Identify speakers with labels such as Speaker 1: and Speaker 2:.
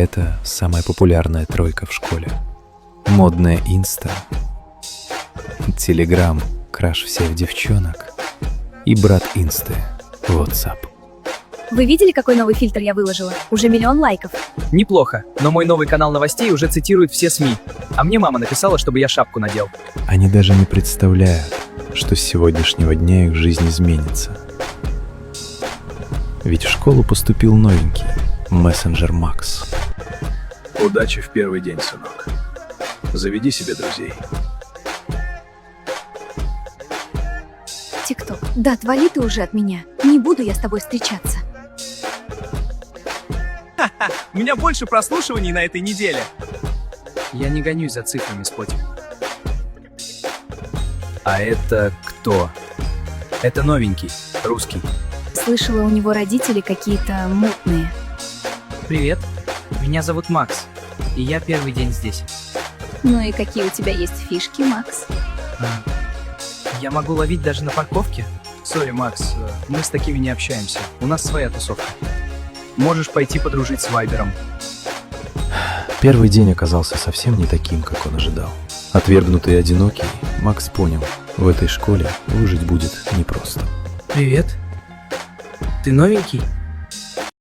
Speaker 1: Это самая популярная тройка в школе. Модная Инста, Телеграм, краш всех девчонок и брат Инсты, WhatsApp.
Speaker 2: Вы видели, какой новый фильтр я выложила? Уже 1 000 000 лайков.
Speaker 3: Неплохо, но мой новый канал новостей уже цитирует все СМИ. А мне мама написала, чтобы я шапку надел.
Speaker 1: Они даже не представляют, что с сегодняшнего дня их жизнь изменится. Ведь в школу поступил новенький мессенджер Макс.
Speaker 4: Удачи в первый день, сынок. Заведи себе друзей.
Speaker 2: ТикТок. Да, отвали ты уже от меня. Не буду я с тобой встречаться.
Speaker 3: У меня больше прослушиваний на этой неделе. Я не гонюсь за цифрами, Спотик. А это кто? Это новенький, русский.
Speaker 2: Слышала, у него родители какие-то мутные.
Speaker 3: Привет, меня зовут Макс, и я первый день здесь.
Speaker 2: Ну и какие у тебя есть фишки, Макс?
Speaker 3: Я могу ловить даже на парковке? Сори, Макс, мы с такими не общаемся. У нас своя тусовка. Можешь пойти подружить с Вайбером.
Speaker 1: Первый день оказался совсем не таким, как он ожидал. Отвергнутый и одинокий, Макс понял, в этой школе выжить будет непросто.
Speaker 3: Привет. Ты новенький?